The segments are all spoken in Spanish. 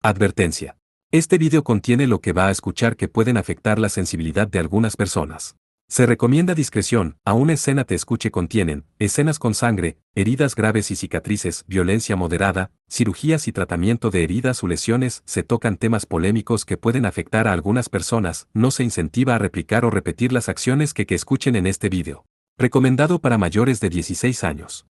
Advertencia. Este video contiene lo que va a escuchar que pueden afectar la sensibilidad de algunas personas. Se recomienda discreción, aún escena te escuche contienen, escenas con sangre, heridas graves y cicatrices, violencia moderada, cirugías y tratamiento de heridas o lesiones, se tocan temas polémicos que pueden afectar a algunas personas, no se incentiva a replicar o repetir las acciones que escuchen en este video. Recomendado para mayores de 16 años.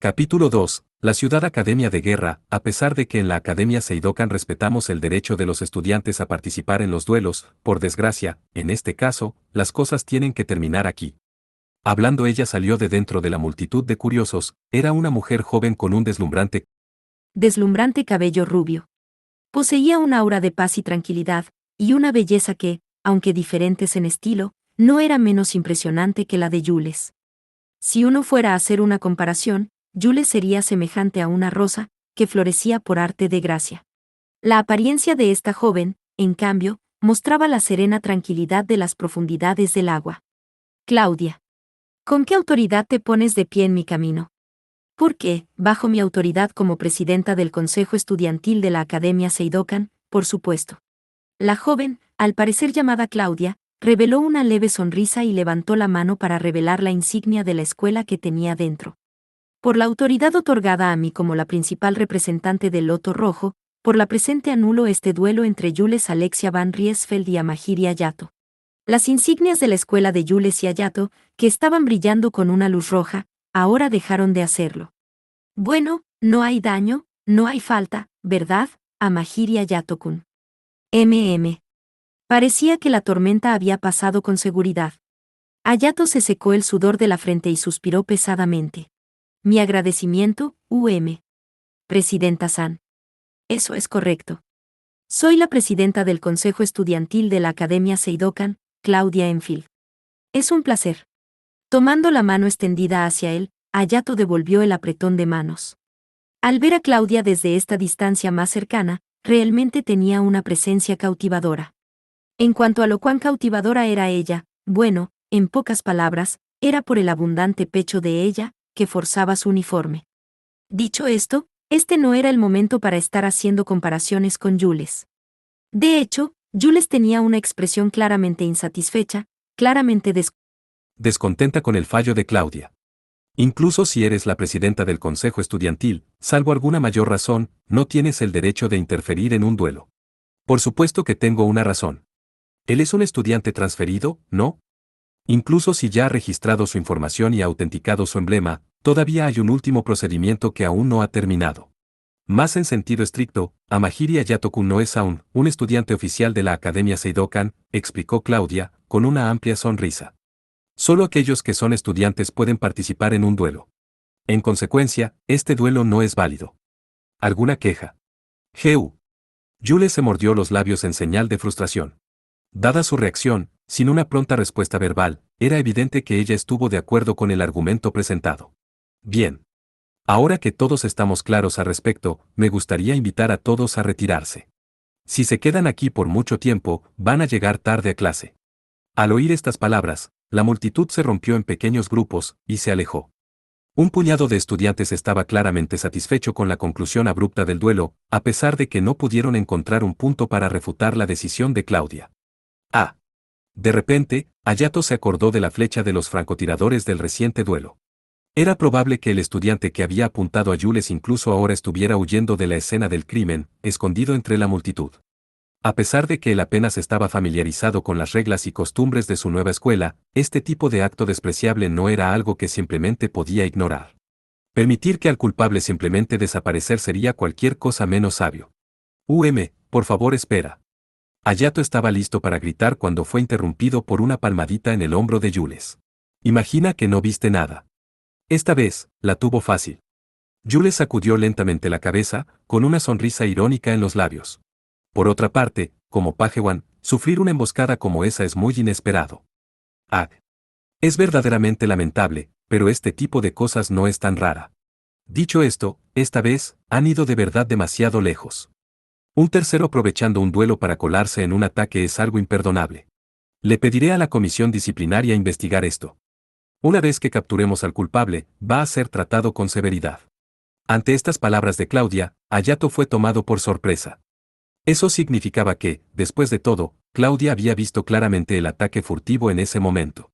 Capítulo 2. La Ciudad Academia de Guerra. A pesar de que en la Academia Seidokan respetamos el derecho de los estudiantes a participar en los duelos, por desgracia, en este caso, las cosas tienen que terminar aquí. Hablando ella salió de dentro de la multitud de curiosos, era una mujer joven con un deslumbrante cabello rubio. Poseía un aura de paz y tranquilidad, y una belleza que, aunque diferentes en estilo, no era menos impresionante que la de Jules. Si uno fuera a hacer una comparación, Jules sería semejante a una rosa, que florecía por arte de gracia. La apariencia de esta joven, en cambio, mostraba la serena tranquilidad de las profundidades del agua. Claudia. ¿Con qué autoridad te pones de pie en mi camino? Porque, bajo mi autoridad como presidenta del Consejo Estudiantil de la Academia Seidokan, por supuesto. La joven, al parecer llamada Claudia, reveló una leve sonrisa y levantó la mano para revelar la insignia de la escuela que tenía dentro. Por la autoridad otorgada a mí como la principal representante del Loto Rojo, por la presente anulo este duelo entre Jules Alexia Van Riesfeld y Amahiri Ayato. Las insignias de la escuela de Jules y Ayato, que estaban brillando con una luz roja, ahora dejaron de hacerlo. Bueno, no hay daño, no hay falta, ¿verdad, Amahiri Ayato-kun? Parecía que la tormenta había pasado con seguridad. Ayato se secó el sudor de la frente y suspiró pesadamente. Mi agradecimiento, Presidenta San. Eso es correcto. Soy la presidenta del Consejo Estudiantil de la Academia Seidokan, Claudia Enfield. Es un placer. Tomando la mano extendida hacia él, Ayato devolvió el apretón de manos. Al ver a Claudia desde esta distancia más cercana, realmente tenía una presencia cautivadora. En cuanto a lo cuán cautivadora era ella, bueno, en pocas palabras, era por el abundante pecho de ella, que forzaba su uniforme. Dicho esto, este no era el momento para estar haciendo comparaciones con Jules. De hecho, Jules tenía una expresión claramente insatisfecha, claramente descontenta con el fallo de Claudia. Incluso si eres la presidenta del Consejo Estudiantil, salvo alguna mayor razón, no tienes el derecho de interferir en un duelo. Por supuesto que tengo una razón. Él es un estudiante transferido, ¿no? Incluso si ya ha registrado su información y ha autenticado su emblema, todavía hay un último procedimiento que aún no ha terminado. Más en sentido estricto, Amahiri Ayato-kun no es aún un estudiante oficial de la Academia Seidokan, explicó Claudia, con una amplia sonrisa. Solo aquellos que son estudiantes pueden participar en un duelo. En consecuencia, este duelo no es válido. ¿Alguna queja? Jules se mordió los labios en señal de frustración. Dada su reacción, sin una pronta respuesta verbal, era evidente que ella estuvo de acuerdo con el argumento presentado. Bien. Ahora que todos estamos claros al respecto, me gustaría invitar a todos a retirarse. Si se quedan aquí por mucho tiempo, van a llegar tarde a clase. Al oír estas palabras, la multitud se rompió en pequeños grupos, y se alejó. Un puñado de estudiantes estaba claramente satisfecho con la conclusión abrupta del duelo, a pesar de que no pudieron encontrar un punto para refutar la decisión de Claudia. De repente, Ayato se acordó de la flecha de los francotiradores del reciente duelo. Era probable que el estudiante que había apuntado a Jules incluso ahora estuviera huyendo de la escena del crimen, escondido entre la multitud. A pesar de que él apenas estaba familiarizado con las reglas y costumbres de su nueva escuela, este tipo de acto despreciable no era algo que simplemente podía ignorar. Permitir que al culpable simplemente desaparecer sería cualquier cosa menos sabio. Por favor espera. Ayato estaba listo para gritar cuando fue interrumpido por una palmadita en el hombro de Jules. Imagina que no viste nada. Esta vez, la tuvo fácil. Jules sacudió lentamente la cabeza, con una sonrisa irónica en los labios. Por otra parte, como Pajewan, sufrir una emboscada como esa es muy inesperado. Es verdaderamente lamentable, pero este tipo de cosas no es tan rara. Dicho esto, esta vez, han ido de verdad demasiado lejos. Un tercero aprovechando un duelo para colarse en un ataque es algo imperdonable. Le pediré a la comisión disciplinaria investigar esto. Una vez que capturemos al culpable, va a ser tratado con severidad. Ante estas palabras de Claudia, Hayato fue tomado por sorpresa. Eso significaba que, después de todo, Claudia había visto claramente el ataque furtivo en ese momento.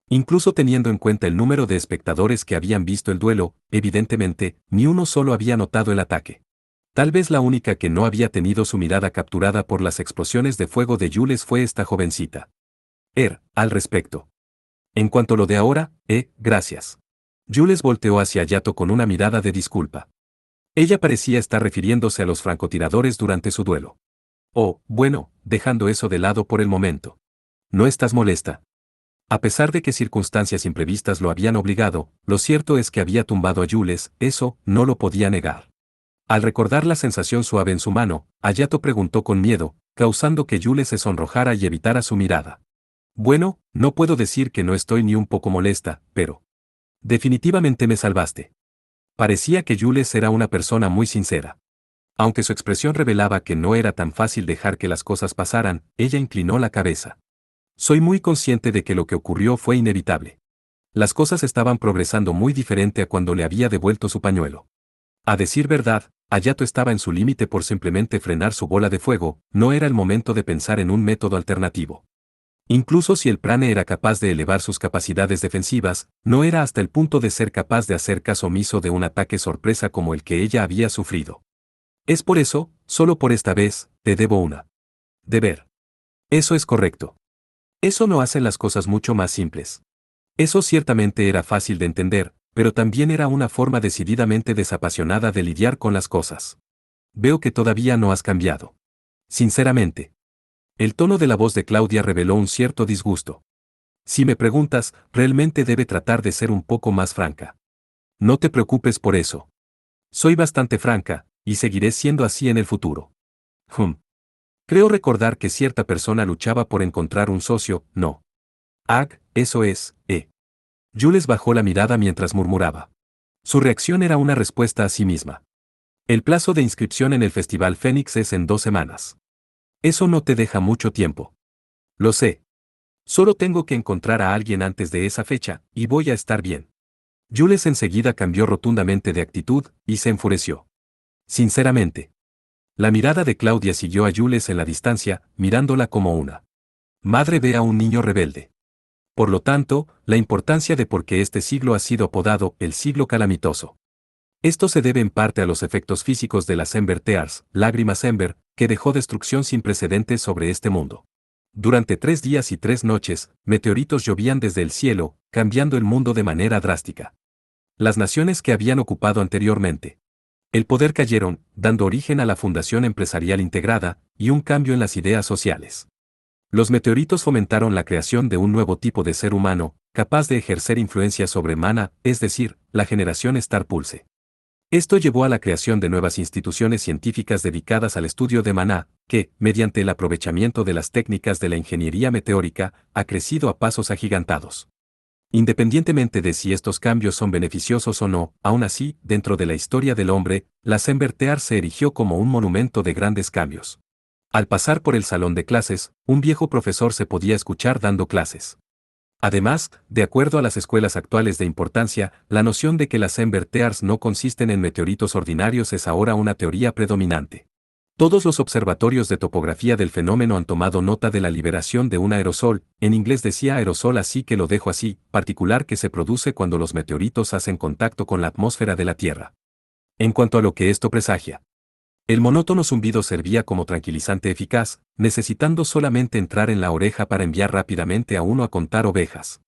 Incluso teniendo en cuenta el número de espectadores que habían visto el duelo, evidentemente, ni uno solo había notado el ataque. Tal vez la única que no había tenido su mirada capturada por las explosiones de fuego de Jules fue esta jovencita. Al respecto. En cuanto a lo de ahora, gracias. Jules volteó hacia Hayato con una mirada de disculpa. Ella parecía estar refiriéndose a los francotiradores durante su duelo. Oh, bueno, dejando eso de lado por el momento. ¿No estás molesta? A pesar de que circunstancias imprevistas lo habían obligado, lo cierto es que había tumbado a Jules, eso no lo podía negar. Al recordar la sensación suave en su mano, Hayato preguntó con miedo, causando que Jules se sonrojara y evitara su mirada. Bueno, no puedo decir que no estoy ni un poco molesta, pero... definitivamente me salvaste. Parecía que Jules era una persona muy sincera. Aunque su expresión revelaba que no era tan fácil dejar que las cosas pasaran, ella inclinó la cabeza. Soy muy consciente de que lo que ocurrió fue inevitable. Las cosas estaban progresando muy diferente a cuando le había devuelto su pañuelo. A decir verdad, Hayato estaba en su límite por simplemente frenar su bola de fuego, no era el momento de pensar en un método alternativo. Incluso si el prane era capaz de elevar sus capacidades defensivas, no era hasta el punto de ser capaz de hacer caso omiso de un ataque sorpresa como el que ella había sufrido. Es por eso, solo por esta vez, te debo una. Deber. Eso es correcto. Eso no hace las cosas mucho más simples. Eso ciertamente era fácil de entender, pero también era una forma decididamente desapasionada de lidiar con las cosas. Veo que todavía no has cambiado. Sinceramente. El tono de la voz de Claudia reveló un cierto disgusto. Si me preguntas, realmente debe tratar de ser un poco más franca. No te preocupes por eso. Soy bastante franca, y seguiré siendo así en el futuro. Creo recordar que cierta persona luchaba por encontrar un socio, ¿no? Eso es, Jules bajó la mirada mientras murmuraba. Su reacción era una respuesta a sí misma. El plazo de inscripción en el Festival Fénix es en 2 semanas. Eso no te deja mucho tiempo. Lo sé. Solo tengo que encontrar a alguien antes de esa fecha, y voy a estar bien. Jules enseguida cambió rotundamente de actitud, y se enfureció. Sinceramente. La mirada de Claudia siguió a Jules en la distancia, mirándola como una madre ve a un niño rebelde. Por lo tanto, la importancia de por qué este siglo ha sido apodado el siglo calamitoso. Esto se debe en parte a los efectos físicos de las Ember Tears, lágrimas Ember, que dejó destrucción sin precedentes sobre este mundo. Durante 3 días y 3 noches, meteoritos llovían desde el cielo, cambiando el mundo de manera drástica. Las naciones que habían ocupado anteriormente el poder cayeron, dando origen a la Fundación Empresarial Integrada, y un cambio en las ideas sociales. Los meteoritos fomentaron la creación de un nuevo tipo de ser humano, capaz de ejercer influencia sobre Mana, es decir, la generación Star Pulse. Esto llevó a la creación de nuevas instituciones científicas dedicadas al estudio de Maná, que, mediante el aprovechamiento de las técnicas de la ingeniería meteórica, ha crecido a pasos agigantados. Independientemente de si estos cambios son beneficiosos o no, aún así, dentro de la historia del hombre, la Ember Tear se erigió como un monumento de grandes cambios. Al pasar por el salón de clases, un viejo profesor se podía escuchar dando clases. Además, de acuerdo a las escuelas actuales de importancia, la noción de que las Ember Tears no consisten en meteoritos ordinarios es ahora una teoría predominante. Todos los observatorios de topografía del fenómeno han tomado nota de la liberación de un aerosol, en inglés decía aerosol así que lo dejo así, particular que se produce cuando los meteoritos hacen contacto con la atmósfera de la Tierra. En cuanto a lo que esto presagia, el monótono zumbido servía como tranquilizante eficaz, necesitando solamente entrar en la oreja para enviar rápidamente a uno a contar ovejas.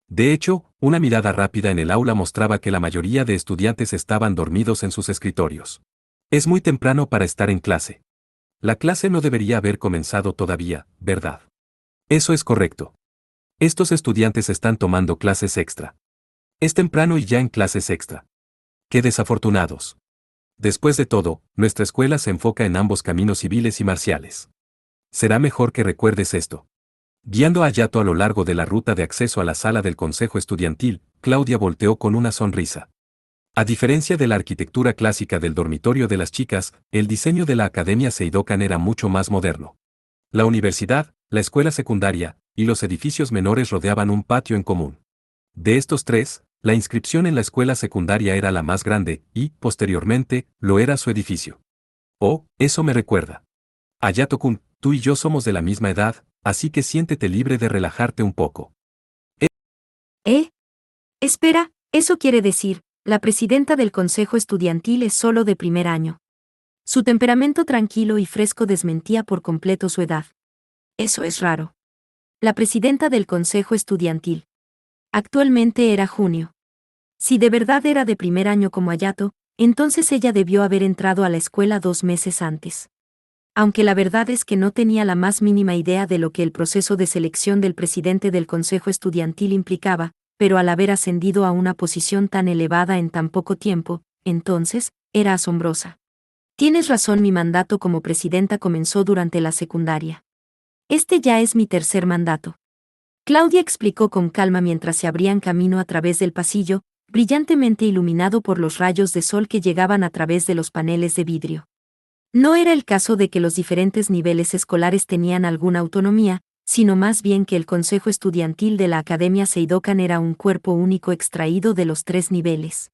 De hecho, una mirada rápida en el aula mostraba que la mayoría de estudiantes estaban dormidos en sus escritorios. Es muy temprano para estar en clase. La clase no debería haber comenzado todavía, ¿verdad? Eso es correcto. Estos estudiantes están tomando clases extra. Es temprano y ya en clases extra. ¡Qué desafortunados! Después de todo, nuestra escuela se enfoca en ambos caminos civiles y marciales. Será mejor que recuerdes esto. Guiando a Hayato a lo largo de la ruta de acceso a la sala del consejo estudiantil, Claudia volteó con una sonrisa. A diferencia de la arquitectura clásica del dormitorio de las chicas, el diseño de la Academia Seidokan era mucho más moderno. La universidad, la escuela secundaria, y los edificios menores rodeaban un patio en común. De estos tres, la inscripción en la escuela secundaria era la más grande y, posteriormente, lo era su edificio. Oh, eso me recuerda. Hayato-kun, tú y yo somos de la misma edad, así que siéntete libre de relajarte un poco. ¿Eh? Espera, eso quiere decir, la presidenta del consejo estudiantil es solo de primer año. Su temperamento tranquilo y fresco desmentía por completo su edad. Eso es raro. La presidenta del consejo estudiantil. Actualmente era junio. Si de verdad era de primer año como Hayato, entonces ella debió haber entrado a la escuela 2 meses antes. Aunque la verdad es que no tenía la más mínima idea de lo que el proceso de selección del presidente del consejo estudiantil implicaba, pero al haber ascendido a una posición tan elevada en tan poco tiempo, entonces, era asombrosa. Tienes razón, mi mandato como presidenta comenzó durante la secundaria. Este ya es mi tercer mandato. Claudia explicó con calma mientras se abrían camino a través del pasillo, brillantemente iluminado por los rayos de sol que llegaban a través de los paneles de vidrio. No era el caso de que los diferentes niveles escolares tenían alguna autonomía, sino más bien que el consejo estudiantil de la Academia Seidokan era un cuerpo único extraído de los 3 niveles.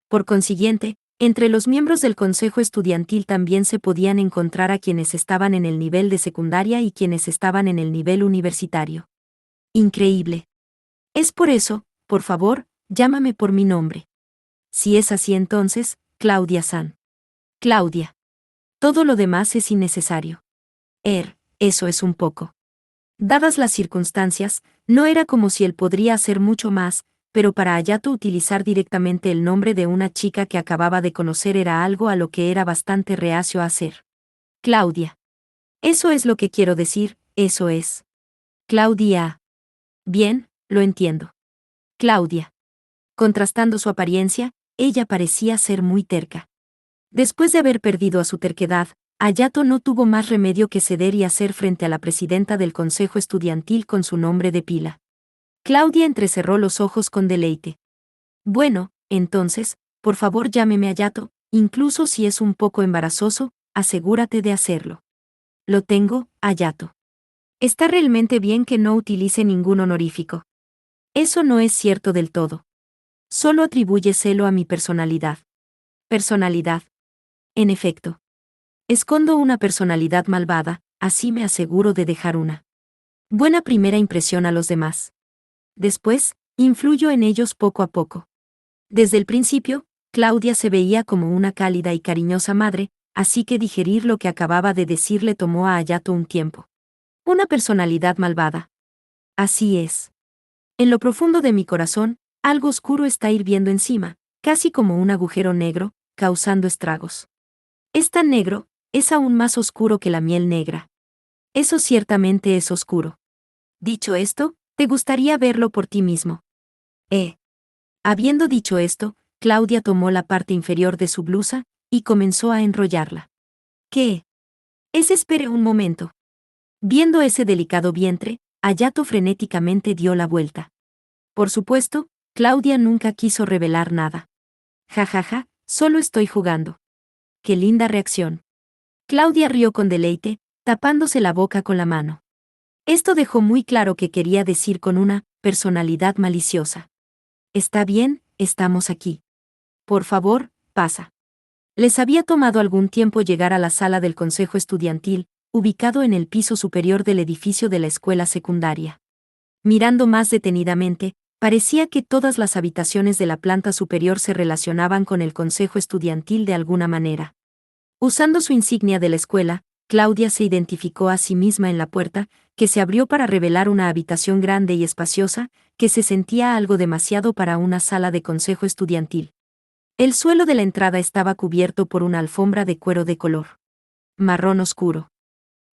Por consiguiente, entre los miembros del consejo estudiantil también se podían encontrar a quienes estaban en el nivel de secundaria y quienes estaban en el nivel universitario. Increíble. Es por eso, por favor, llámame por mi nombre. Si es así entonces, Claudia-san. Claudia. Todo lo demás es innecesario. Eso es un poco. Dadas las circunstancias, no era como si él podría hacer mucho más, pero para Hayato utilizar directamente el nombre de una chica que acababa de conocer era algo a lo que era bastante reacio a hacer. Claudia. Eso es lo que quiero decir, eso es. Claudia. Bien, lo entiendo. Claudia. Contrastando su apariencia, ella parecía ser muy terca. Después de haber perdido a su terquedad, Hayato no tuvo más remedio que ceder y hacer frente a la presidenta del consejo estudiantil con su nombre de pila. Claudia entrecerró los ojos con deleite. Bueno, entonces, por favor llámeme Hayato, incluso si es un poco embarazoso, asegúrate de hacerlo. Lo tengo, Hayato. Está realmente bien que no utilice ningún honorífico. Eso no es cierto del todo. Solo atribúyeselo a mi personalidad. Personalidad. En efecto. Escondo una personalidad malvada, así me aseguro de dejar una buena primera impresión a los demás. Después, influyo en ellos poco a poco. Desde el principio, Claudia se veía como una cálida y cariñosa madre, así que digerir lo que acababa de decir le tomó a Hayato un tiempo. Una personalidad malvada. Así es. En lo profundo de mi corazón, algo oscuro está hirviendo encima, casi como un agujero negro, causando estragos. Es tan negro, es aún más oscuro que la miel negra. Eso ciertamente es oscuro. Dicho esto, te gustaría verlo por ti mismo. Habiendo dicho esto, Claudia tomó la parte inferior de su blusa y comenzó a enrollarla. ¿Qué? Espere un momento. Viendo ese delicado vientre, Hayato frenéticamente dio la vuelta. Por supuesto, Claudia nunca quiso revelar nada. Ja, solo estoy jugando. ¡Qué linda reacción! Claudia rió con deleite, tapándose la boca con la mano. Esto dejó muy claro que quería decir con una personalidad maliciosa. Está bien, estamos aquí. Por favor, pasa. Les había tomado algún tiempo llegar a la sala del consejo estudiantil, ubicado en el piso superior del edificio de la escuela secundaria. Mirando más detenidamente, parecía que todas las habitaciones de la planta superior se relacionaban con el consejo estudiantil de alguna manera. Usando su insignia de la escuela, Claudia se identificó a sí misma en la puerta, que se abrió para revelar una habitación grande y espaciosa, que se sentía algo demasiado para una sala de consejo estudiantil. El suelo de la entrada estaba cubierto por una alfombra de cuero de color marrón oscuro.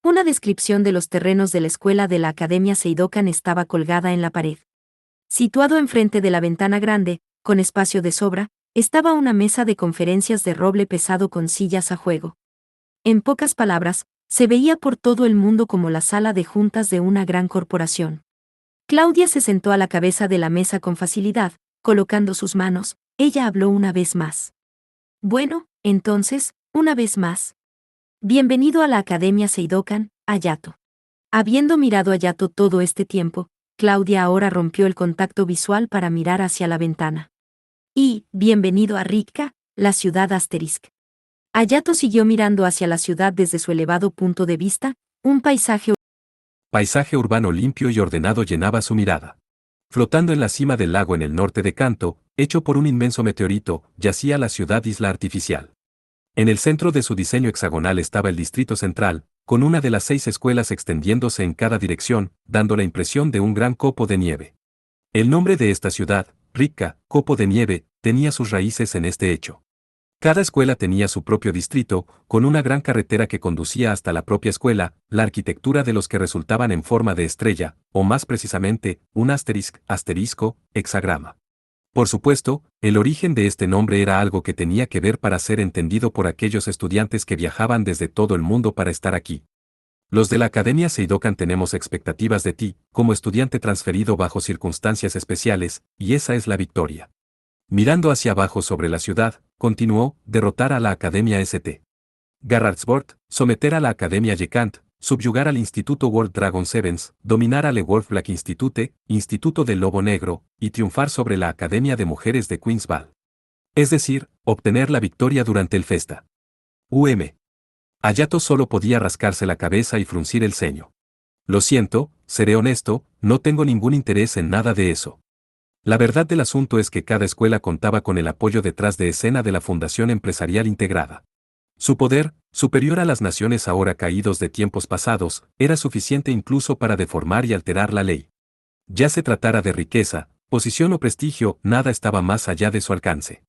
Una descripción de los terrenos de la escuela de la Academia Seidokan estaba colgada en la pared. Situado enfrente de la ventana grande, con espacio de sobra, estaba una mesa de conferencias de roble pesado con sillas a juego. En pocas palabras, se veía por todo el mundo como la sala de juntas de una gran corporación. Claudia se sentó a la cabeza de la mesa con facilidad, colocando sus manos, ella habló una vez más. Bueno, entonces, una vez más. Bienvenido a la Academia Seidokan, Hayato. Habiendo mirado a Hayato todo este tiempo, Claudia ahora rompió el contacto visual para mirar hacia la ventana. Y, bienvenido a Ritka, la ciudad asterisk. Hayato siguió mirando hacia la ciudad desde su elevado punto de vista, un Paisaje urbano limpio y ordenado llenaba su mirada. Flotando en la cima del lago en el norte de Kanto, hecho por un inmenso meteorito, yacía la ciudad isla artificial. En el centro de su diseño hexagonal estaba el distrito central, con una de las 6 escuelas extendiéndose en cada dirección, dando la impresión de un gran copo de nieve. El nombre de esta ciudad, Ritka, copo de nieve, tenía sus raíces en este hecho. Cada escuela tenía su propio distrito, con una gran carretera que conducía hasta la propia escuela, la arquitectura de los que resultaban en forma de estrella, o más precisamente, un asterisco, hexagrama. Por supuesto, el origen de este nombre era algo que tenía que ver para ser entendido por aquellos estudiantes que viajaban desde todo el mundo para estar aquí. Los de la Academia Seidokan tenemos expectativas de ti, como estudiante transferido bajo circunstancias especiales, y esa es la victoria. Mirando hacia abajo sobre la ciudad, continuó, derrotar a la Academia St. Garratsborg, someter a la Academia Yekant, subyugar al Instituto World Dragon Sevens, dominar al Wolf Black Institute, Instituto del Lobo Negro, y triunfar sobre la Academia de Mujeres de Queensval. Es decir, obtener la victoria durante el festa. Hayato solo podía rascarse la cabeza y fruncir el ceño. Lo siento, seré honesto, no tengo ningún interés en nada de eso. La verdad del asunto es que cada escuela contaba con el apoyo detrás de escena de la Fundación Empresarial Integrada. Su poder, superior a las naciones ahora caídos de tiempos pasados, era suficiente incluso para deformar y alterar la ley. Ya se tratara de riqueza, posición o prestigio, nada estaba más allá de su alcance.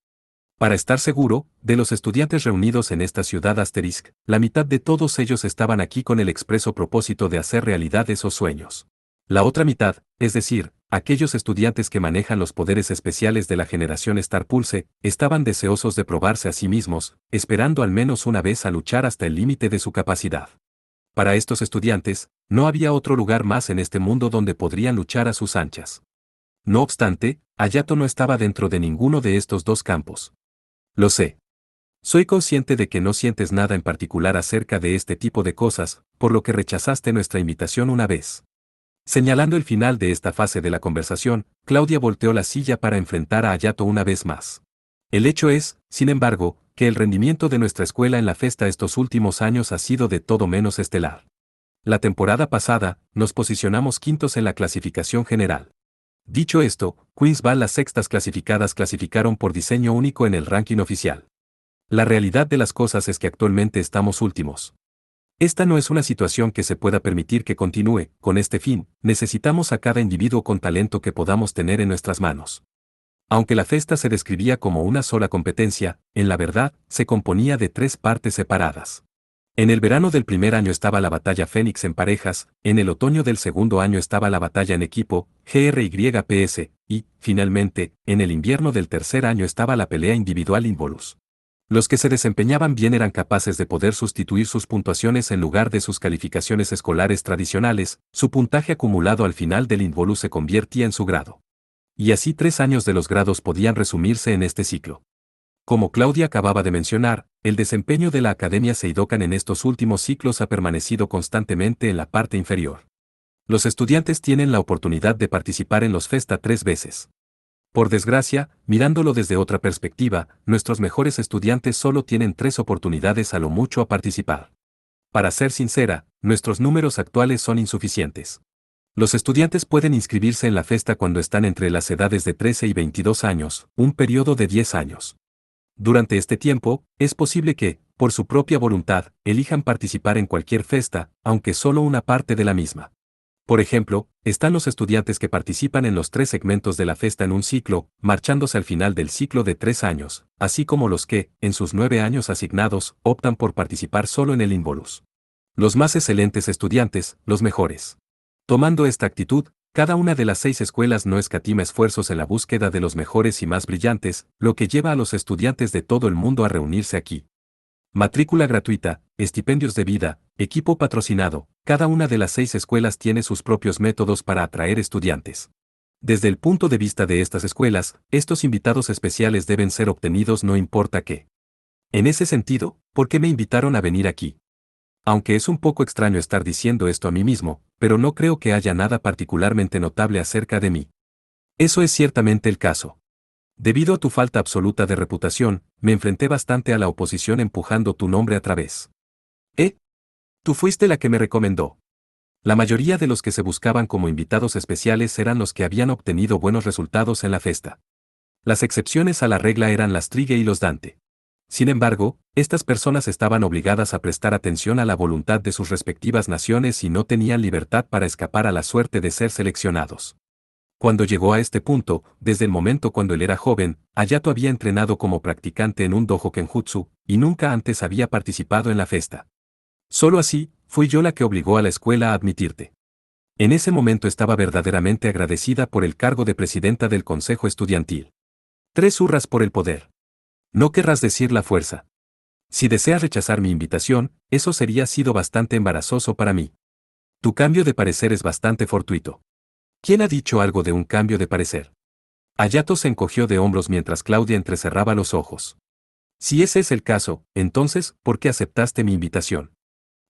Para estar seguro, de los estudiantes reunidos en esta ciudad asterisk, la mitad de todos ellos estaban aquí con el expreso propósito de hacer realidad esos sueños. La otra mitad, es decir, aquellos estudiantes que manejan los poderes especiales de la generación Star Pulse, estaban deseosos de probarse a sí mismos, esperando al menos una vez a luchar hasta el límite de su capacidad. Para estos estudiantes, no había otro lugar más en este mundo donde podrían luchar a sus anchas. No obstante, Hayato no estaba dentro de ninguno de estos dos campos. Lo sé. Soy consciente de que no sientes nada en particular acerca de este tipo de cosas, por lo que rechazaste nuestra invitación una vez. Señalando el final de esta fase de la conversación, Claudia volteó la silla para enfrentar a Hayato una vez más. El hecho es, sin embargo, que el rendimiento de nuestra escuela en la festa estos últimos años ha sido de todo menos estelar. La temporada pasada, nos posicionamos quintos en la clasificación general. Dicho esto, Queensval las sextas clasificadas clasificaron por diseño único en el ranking oficial. La realidad de las cosas es que actualmente estamos últimos. Esta no es una situación que se pueda permitir que continúe, con este fin, necesitamos a cada individuo con talento que podamos tener en nuestras manos. Aunque la festa se describía como una sola competencia, en la verdad, se componía de 3 partes separadas. En el verano del primer año estaba la batalla Fénix en parejas, en el otoño del segundo año estaba la batalla en equipo, GRYPS, y, finalmente, en el invierno del tercer año estaba la pelea individual Involus. Los que se desempeñaban bien eran capaces de poder sustituir sus puntuaciones en lugar de sus calificaciones escolares tradicionales, su puntaje acumulado al final del Involus se convertía en su grado. Y así 3 años de los grados podían resumirse en este ciclo. Como Claudia acababa de mencionar, el desempeño de la Academia Seidokan en estos últimos ciclos ha permanecido constantemente en la parte inferior. Los estudiantes tienen la oportunidad de participar en los Festa 3 veces. Por desgracia, mirándolo desde otra perspectiva, nuestros mejores estudiantes solo tienen 3 oportunidades a lo mucho a participar. Para ser sincera, nuestros números actuales son insuficientes. Los estudiantes pueden inscribirse en la festa cuando están entre las edades de 13 y 22 años, un periodo de 10 años. Durante este tiempo, es posible que, por su propia voluntad, elijan participar en cualquier festa, aunque solo una parte de la misma. Por ejemplo, están los estudiantes que participan en los 3 segmentos de la festa en un ciclo, marchándose al final del ciclo de 3 años, así como los que, en sus 9 años asignados, optan por participar solo en el Involus. Los más excelentes estudiantes, los mejores. Tomando esta actitud, cada una de las 6 escuelas no escatima esfuerzos en la búsqueda de los mejores y más brillantes, lo que lleva a los estudiantes de todo el mundo a reunirse aquí. Matrícula gratuita, estipendios de vida, equipo patrocinado, cada una de las 6 escuelas tiene sus propios métodos para atraer estudiantes. Desde el punto de vista de estas escuelas, estos invitados especiales deben ser obtenidos no importa qué. En ese sentido, ¿por qué me invitaron a venir aquí? Aunque es un poco extraño estar diciendo esto a mí mismo, pero no creo que haya nada particularmente notable acerca de mí. Eso es ciertamente el caso. Debido a tu falta absoluta de reputación, me enfrenté bastante a la oposición empujando tu nombre a través. Tú fuiste la que me recomendó. La mayoría de los que se buscaban como invitados especiales eran los que habían obtenido buenos resultados en la festa. Las excepciones a la regla eran las Trigge y los Dante. Sin embargo, estas personas estaban obligadas a prestar atención a la voluntad de sus respectivas naciones y no tenían libertad para escapar a la suerte de ser seleccionados. Cuando llegó a este punto, desde el momento cuando él era joven, Hayato había entrenado como practicante en un dojo kenjutsu, y nunca antes había participado en la festa. Solo así, fui yo la que obligó a la escuela a admitirte. En ese momento estaba verdaderamente agradecida por el cargo de presidenta del consejo estudiantil. 3 hurras por el poder. No querrás decir la fuerza. Si deseas rechazar mi invitación, eso sería sido bastante embarazoso para mí. Tu cambio de parecer es bastante fortuito. ¿Quién ha dicho algo de un cambio de parecer? Hayato se encogió de hombros mientras Claudia entrecerraba los ojos. Si ese es el caso, entonces, ¿por qué aceptaste mi invitación?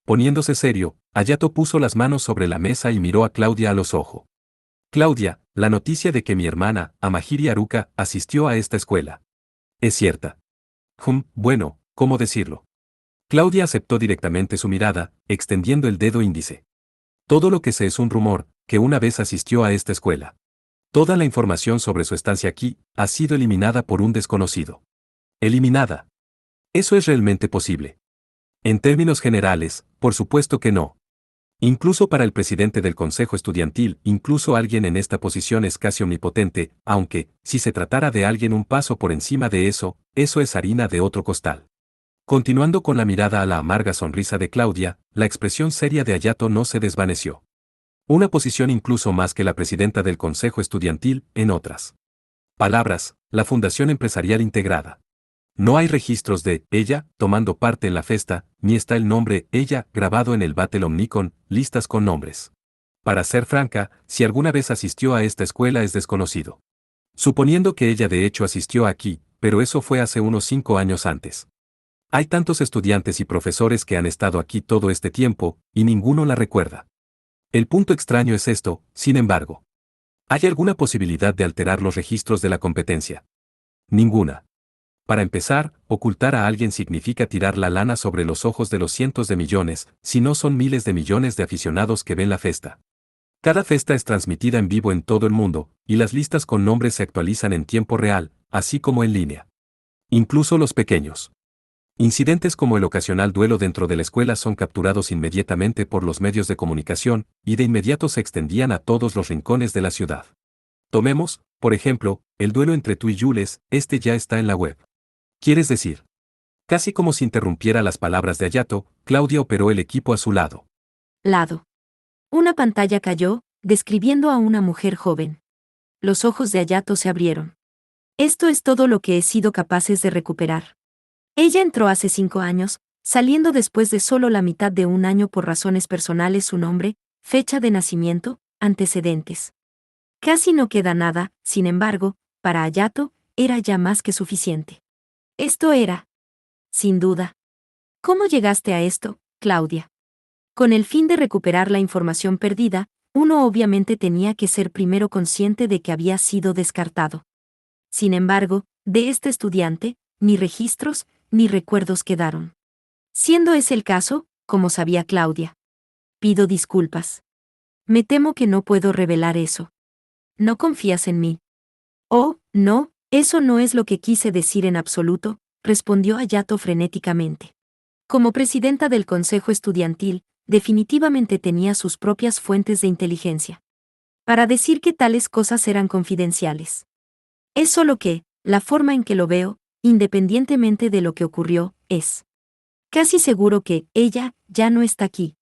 Poniéndose serio, Hayato puso las manos sobre la mesa y miró a Claudia a los ojos. Claudia, la noticia de que mi hermana, Amahiri Haruka, asistió a esta escuela. ¿Es cierta? Bueno, ¿cómo decirlo? Claudia aceptó directamente su mirada, extendiendo el dedo índice. Todo lo que sé es un rumor, que una vez asistió a esta escuela. Toda la información sobre su estancia aquí ha sido eliminada por un desconocido. ¿Eliminada? ¿Eso es realmente posible? En términos generales, por supuesto que no. Incluso para el presidente del consejo estudiantil, incluso alguien en esta posición es casi omnipotente, aunque, si se tratara de alguien un paso por encima de eso, eso es harina de otro costal. Continuando con la mirada a la amarga sonrisa de Claudia, la expresión seria de Hayato no se desvaneció. Una posición incluso más que la presidenta del consejo estudiantil, en otras palabras, la Fundación Empresarial Integrada. No hay registros de ella tomando parte en la festa, ni está el nombre ella grabado en el Battle Omnicon, listas con nombres. Para ser franca, si alguna vez asistió a esta escuela es desconocido. Suponiendo que ella de hecho asistió aquí, pero eso fue hace unos 5 años antes. Hay tantos estudiantes y profesores que han estado aquí todo este tiempo, y ninguno la recuerda. El punto extraño es esto, sin embargo. ¿Hay alguna posibilidad de alterar los registros de la competencia? Ninguna. Para empezar, ocultar a alguien significa tirar la lana sobre los ojos de los cientos de millones, si no son miles de millones de aficionados que ven la festa. Cada festa es transmitida en vivo en todo el mundo, y las listas con nombres se actualizan en tiempo real, así como en línea. Incluso los pequeños incidentes como el ocasional duelo dentro de la escuela son capturados inmediatamente por los medios de comunicación, y de inmediato se extendían a todos los rincones de la ciudad. Tomemos, por ejemplo, el duelo entre tú y Jules, este ya está en la web. ¿Quieres decir? Casi como si interrumpiera las palabras de Hayato, Claudia operó el equipo a su lado. Una pantalla cayó, describiendo a una mujer joven. Los ojos de Hayato se abrieron. Esto es todo lo que he sido capaces de recuperar. Ella entró hace 5 años, saliendo después de solo la mitad de un año por razones personales su nombre, fecha de nacimiento, antecedentes. Casi no queda nada, sin embargo, para Hayato, era ya más que suficiente. Esto era. Sin duda. ¿Cómo llegaste a esto, Claudia? Con el fin de recuperar la información perdida, uno obviamente tenía que ser primero consciente de que había sido descartado. Sin embargo, de este estudiante, ni registros, ni recuerdos quedaron. Siendo ese el caso, como sabía Claudia. Pido disculpas. Me temo que no puedo revelar eso. ¿No confías en mí? Oh, no, eso no es lo que quise decir en absoluto, respondió Hayato frenéticamente. Como presidenta del consejo estudiantil, definitivamente tenía sus propias fuentes de inteligencia. Para decir que tales cosas eran confidenciales. Es solo que, la forma en que lo veo, independientemente de lo que ocurrió, es casi seguro que ella ya no está aquí.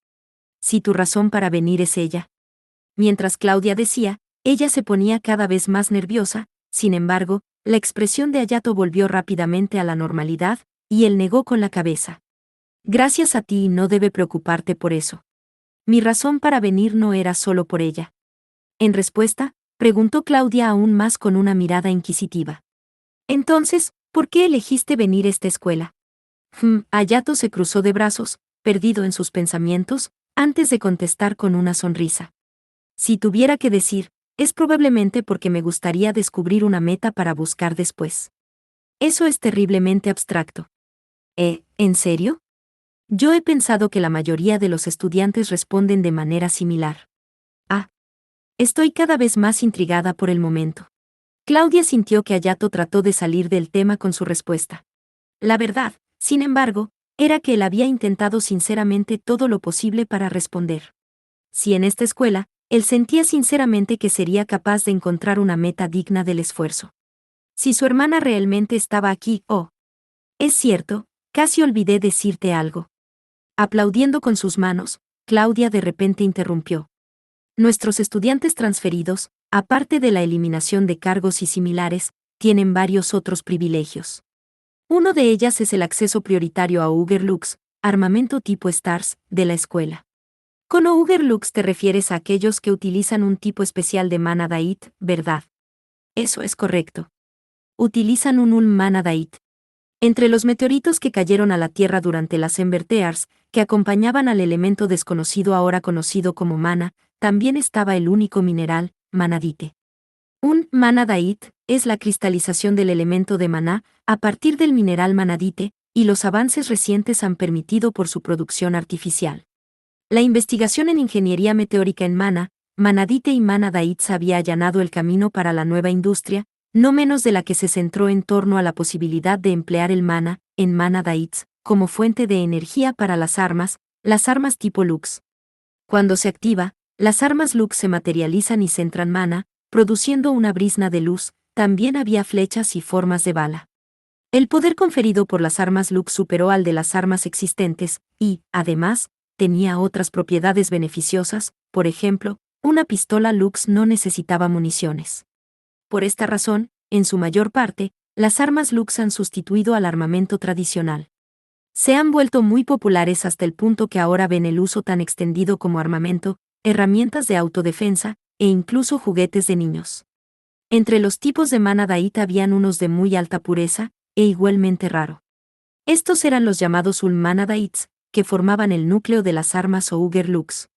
Si tu razón para venir es ella. Mientras Claudia decía, ella se ponía cada vez más nerviosa, sin embargo, la expresión de Hayato volvió rápidamente a la normalidad, y él negó con la cabeza. Gracias a ti no debe preocuparte por eso. Mi razón para venir no era solo por ella. En respuesta, preguntó Claudia aún más con una mirada inquisitiva. Entonces, ¿por qué elegiste venir a esta escuela? Hayato se cruzó de brazos, perdido en sus pensamientos, antes de contestar con una sonrisa. Si tuviera que decir, es probablemente porque me gustaría descubrir una meta para buscar después. Eso es terriblemente abstracto. ¿En serio? Yo he pensado que la mayoría de los estudiantes responden de manera similar. Ah. Estoy cada vez más intrigada por el momento. Claudia sintió que Hayato trató de salir del tema con su respuesta. La verdad, sin embargo, era que él había intentado sinceramente todo lo posible para responder. Si en esta escuela, él sentía sinceramente que sería capaz de encontrar una meta digna del esfuerzo. Si su hermana realmente estaba aquí, es cierto, casi olvidé decirte algo. Aplaudiendo con sus manos, Claudia de repente interrumpió. Nuestros estudiantes transferidos, aparte de la eliminación de cargos y similares, tienen varios otros privilegios. Uno de ellas es el acceso prioritario a Ugerlux, armamento tipo STARS, de la escuela. Con Ugerlux te refieres a aquellos que utilizan un tipo especial de Manadait, ¿verdad? Eso es correcto. Utilizan un Manadait. Entre los meteoritos que cayeron a la Tierra durante las Embertears, que acompañaban al elemento desconocido ahora conocido como mana, también estaba el único mineral, manadite. Un manadite es la cristalización del elemento de maná a partir del mineral manadite, y los avances recientes han permitido por su producción artificial. La investigación en ingeniería meteórica en mana, manadite y manadites había allanado el camino para la nueva industria, no menos de la que se centró en torno a la posibilidad de emplear el mana, en manadites, como fuente de energía para las armas tipo Lux. Cuando se activa, las armas Lux se materializan y centran mana, produciendo una brizna de luz. También había flechas y formas de bala. El poder conferido por las armas Lux superó al de las armas existentes, y, además, tenía otras propiedades beneficiosas. Por ejemplo, una pistola Lux no necesitaba municiones. Por esta razón, en su mayor parte, las armas Lux han sustituido al armamento tradicional. Se han vuelto muy populares hasta el punto que ahora ven el uso tan extendido como armamento, herramientas de autodefensa, e incluso juguetes de niños. Entre los tipos de manadite habían unos de muy alta pureza, e igualmente raro. Estos eran los llamados Ulmanadites, que formaban el núcleo de las armas Ugerlux.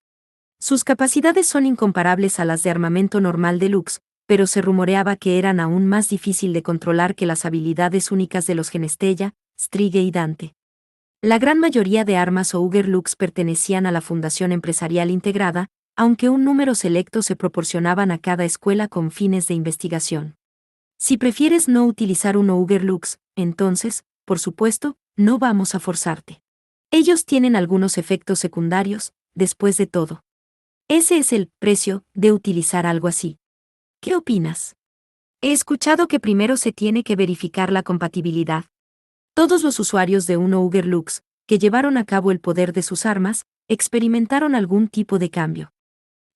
Sus capacidades son incomparables a las de armamento normal de Lux, pero se rumoreaba que eran aún más difícil de controlar que las habilidades únicas de los Genesteia, Strige y Dante. La gran mayoría de armas Ugerlux pertenecían a la Fundación Empresarial Integrada, aunque un número selecto se proporcionaban a cada escuela con fines de investigación. Si prefieres no utilizar un Ugerlux, entonces, por supuesto, no vamos a forzarte. Ellos tienen algunos efectos secundarios, después de todo. Ese es el precio de utilizar algo así. ¿Qué opinas? He escuchado que primero se tiene que verificar la compatibilidad. Todos los usuarios de un Ugerlux, que llevaron a cabo el poder de sus armas, experimentaron algún tipo de cambio.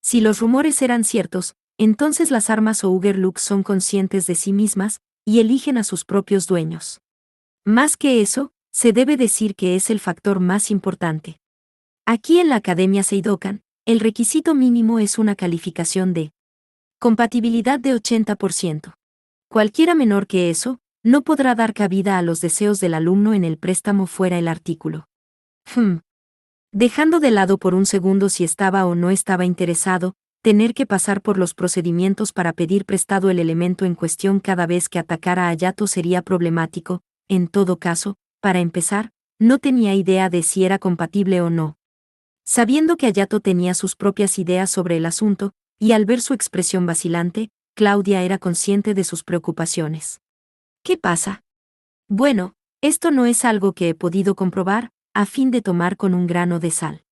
Si los rumores eran ciertos, entonces las armas Ugerlux son conscientes de sí mismas, y eligen a sus propios dueños. Más que eso, se debe decir que es el factor más importante. Aquí en la Academia Seidokan, el requisito mínimo es una calificación de compatibilidad de 80%. Cualquiera menor que eso, no podrá dar cabida a los deseos del alumno en el préstamo fuera el artículo. Dejando de lado por un segundo si estaba o no estaba interesado, tener que pasar por los procedimientos para pedir prestado el elemento en cuestión cada vez que atacara a Hayato sería problemático. En todo caso, para empezar, no tenía idea de si era compatible o no. Sabiendo que Hayato tenía sus propias ideas sobre el asunto, y al ver su expresión vacilante, Claudia era consciente de sus preocupaciones. ¿Qué pasa? Bueno, esto no es algo que he podido comprobar, a fin de tomar con un grano de sal.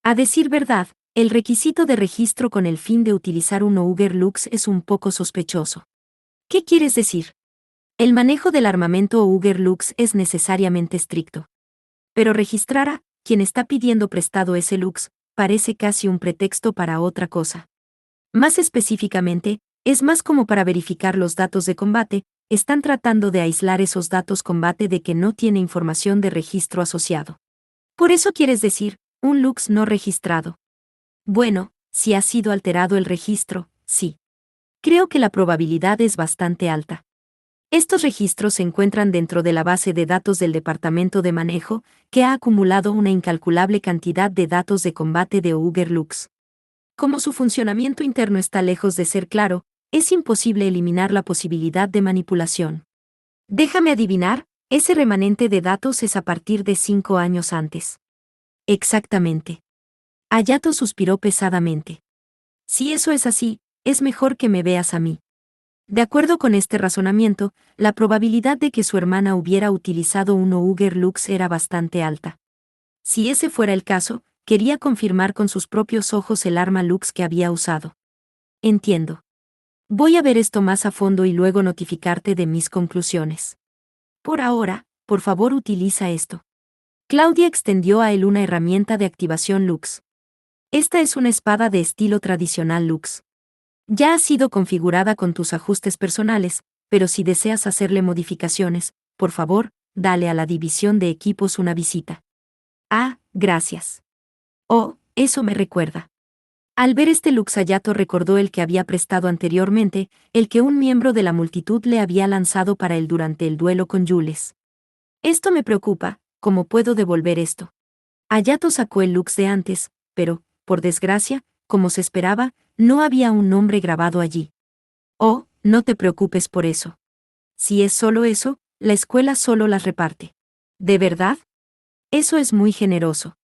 A decir verdad, el requisito de registro con el fin de utilizar un Ugerlux es un poco sospechoso. ¿Qué quieres decir? El manejo del armamento Ugerlux es necesariamente estricto. Pero registrar a quien está pidiendo prestado ese Lux parece casi un pretexto para otra cosa. Más específicamente, es más como para verificar los datos de combate. Están tratando de aislar esos datos combate de que no tiene información de registro asociado. Por eso quieres decir, un Lux no registrado. Bueno, si ha sido alterado el registro, sí. Creo que la probabilidad es bastante alta. Estos registros se encuentran dentro de la base de datos del Departamento de Manejo, que ha acumulado una incalculable cantidad de datos de combate de Auger Lux. Como su funcionamiento interno está lejos de ser claro, es imposible eliminar la posibilidad de manipulación. Déjame adivinar, ese remanente de datos es a partir de 5 años antes. Exactamente. Hayato suspiró pesadamente. Si eso es así, es mejor que me veas a mí. De acuerdo con este razonamiento, la probabilidad de que su hermana hubiera utilizado un Auger Lux era bastante alta. Si ese fuera el caso, quería confirmar con sus propios ojos el arma Lux que había usado. Entiendo. Voy a ver esto más a fondo y luego notificarte de mis conclusiones. Por ahora, por favor utiliza esto. Claudia extendió a él una herramienta de activación Lux. Esta es una espada de estilo tradicional Lux. Ya ha sido configurada con tus ajustes personales, pero si deseas hacerle modificaciones, por favor, dale a la división de equipos una visita. Ah, gracias. Oh, eso me recuerda. Al ver este Lux, Hayato recordó el que había prestado anteriormente, el que un miembro de la multitud le había lanzado para él durante el duelo con Jules. Esto me preocupa, ¿cómo puedo devolver esto? Hayato sacó el Lux de antes, pero, por desgracia, como se esperaba, no había un nombre grabado allí. Oh, no te preocupes por eso. Si es solo eso, la escuela solo las reparte. ¿De verdad? Eso es muy generoso.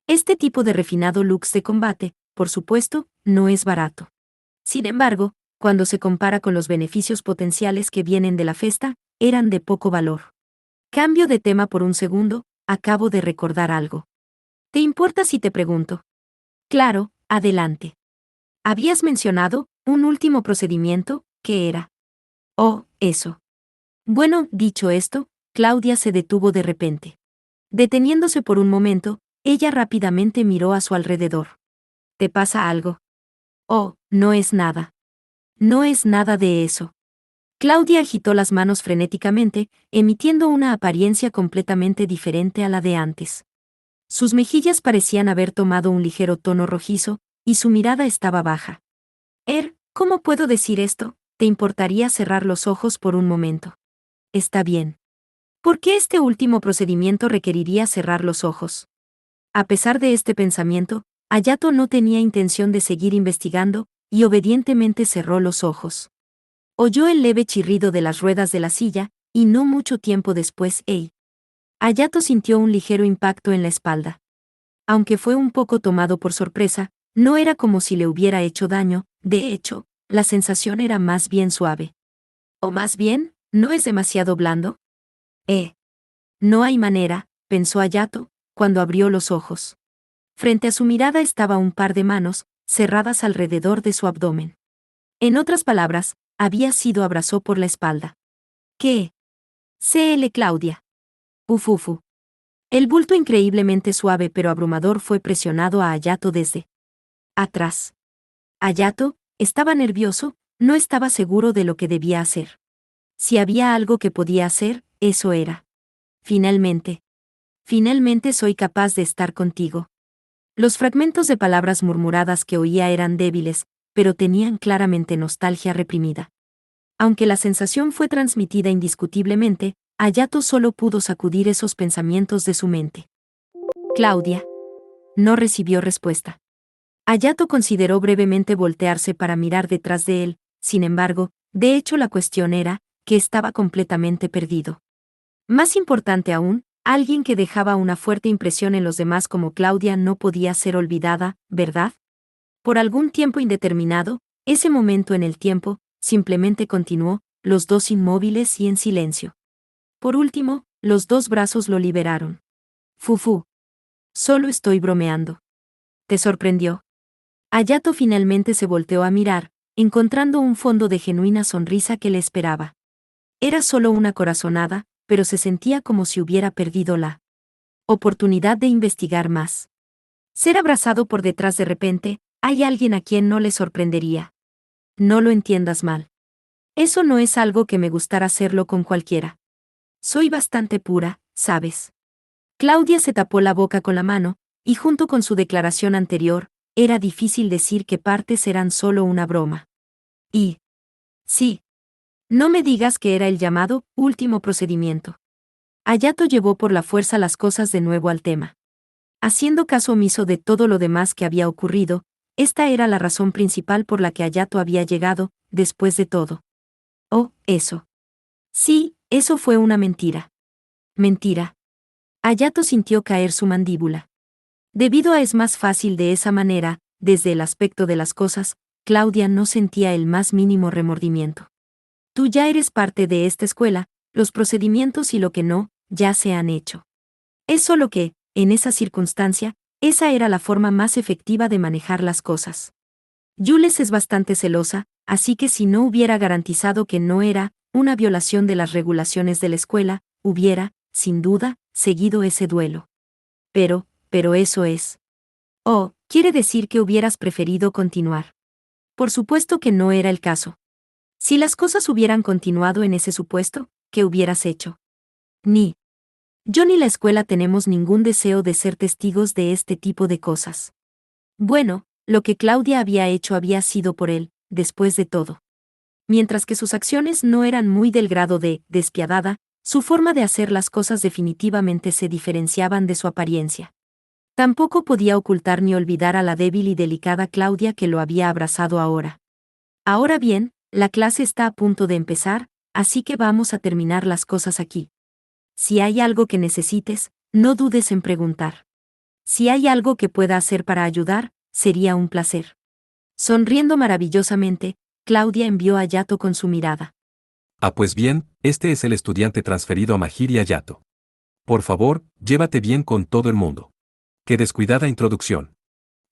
Este tipo de refinado Lux de combate, por supuesto, no es barato. Sin embargo, cuando se compara con los beneficios potenciales que vienen de la festa, eran de poco valor. Cambio de tema por un segundo, acabo de recordar algo. ¿Te importa si te pregunto? Claro, adelante. Habías mencionado un último procedimiento, ¿qué era? Oh, eso. Bueno, dicho esto, Claudia se detuvo de repente. Deteniéndose por un momento, ella rápidamente miró a su alrededor. ¿Te pasa algo? Oh, no es nada. No es nada de eso. Claudia agitó las manos frenéticamente, emitiendo una apariencia completamente diferente a la de antes. Sus mejillas parecían haber tomado un ligero tono rojizo, y su mirada estaba baja. ¿Cómo puedo decir esto? ¿Te importaría cerrar los ojos por un momento? Está bien. ¿Por qué este último procedimiento requeriría cerrar los ojos? A pesar de este pensamiento, Hayato no tenía intención de seguir investigando, y obedientemente cerró los ojos. Oyó el leve chirrido de las ruedas de la silla, y no mucho tiempo después, Hayato sintió un ligero impacto en la espalda. Aunque fue un poco tomado por sorpresa, no era como si le hubiera hecho daño, de hecho, la sensación era más bien suave. O más bien, ¿no es demasiado blando? No hay manera, pensó Hayato, cuando abrió los ojos. Frente a su mirada estaba un par de manos, cerradas alrededor de su abdomen. En otras palabras, había sido abrazado por la espalda. ¿Qué? CL Claudia. Ufufu. El bulto increíblemente suave pero abrumador fue presionado a Hayato desde atrás. Hayato estaba nervioso, no estaba seguro de lo que debía hacer. Si había algo que podía hacer, eso era. Finalmente soy capaz de estar contigo. Los fragmentos de palabras murmuradas que oía eran débiles, pero tenían claramente nostalgia reprimida. Aunque la sensación fue transmitida indiscutiblemente, Hayato solo pudo sacudir esos pensamientos de su mente. Claudia. No recibió respuesta. Hayato consideró brevemente voltearse para mirar detrás de él, sin embargo, de hecho la cuestión era, que estaba completamente perdido. Más importante aún, alguien que dejaba una fuerte impresión en los demás como Claudia no podía ser olvidada, ¿verdad? Por algún tiempo indeterminado, ese momento en el tiempo, simplemente continuó, los dos inmóviles y en silencio. Por último, los dos brazos lo liberaron. Fufu. Solo estoy bromeando. ¿Te sorprendió? Hayato finalmente se volteó a mirar, encontrando un fondo de genuina sonrisa que le esperaba. Era solo una corazonada, pero se sentía como si hubiera perdido la oportunidad de investigar más. Ser abrazado por detrás de repente, hay alguien a quien no le sorprendería. No lo entiendas mal. Eso no es algo que me gustara hacerlo con cualquiera. Soy bastante pura, ¿sabes? Claudia se tapó la boca con la mano, y junto con su declaración anterior, era difícil decir qué partes eran solo una broma. Y sí. No me digas que era el llamado último procedimiento. Hayato llevó por la fuerza las cosas de nuevo al tema. Haciendo caso omiso de todo lo demás que había ocurrido, esta era la razón principal por la que Hayato había llegado, después de todo. Oh, eso. Sí, eso fue una mentira. Mentira. Hayato sintió caer su mandíbula. Debido a es más fácil de esa manera, desde el aspecto de las cosas, Claudia no sentía el más mínimo remordimiento. Tú ya eres parte de esta escuela, los procedimientos y lo que no, ya se han hecho. Es solo que, en esa circunstancia, esa era la forma más efectiva de manejar las cosas. Jules es bastante celosa, así que si no hubiera garantizado que no era una violación de las regulaciones de la escuela, hubiera, sin duda, seguido ese duelo. Pero eso es. Oh, quiere decir que hubieras preferido continuar. Por supuesto que no era el caso. Si las cosas hubieran continuado en ese supuesto, ¿qué hubieras hecho? Ni yo ni la escuela tenemos ningún deseo de ser testigos de este tipo de cosas. Bueno, lo que Claudia había hecho había sido por él, después de todo. Mientras que sus acciones no eran muy del grado de despiadada, su forma de hacer las cosas definitivamente se diferenciaban de su apariencia. Tampoco podía ocultar ni olvidar a la débil y delicada Claudia que lo había abrazado ahora. Ahora bien, la clase está a punto de empezar, así que vamos a terminar las cosas aquí. Si hay algo que necesites, no dudes en preguntar. Si hay algo que pueda hacer para ayudar, sería un placer. Sonriendo maravillosamente, Claudia envió a Hayato con su mirada. Ah, pues bien, este es el estudiante transferido a Mahiri Hayato. Por favor, llévate bien con todo el mundo. Qué descuidada introducción.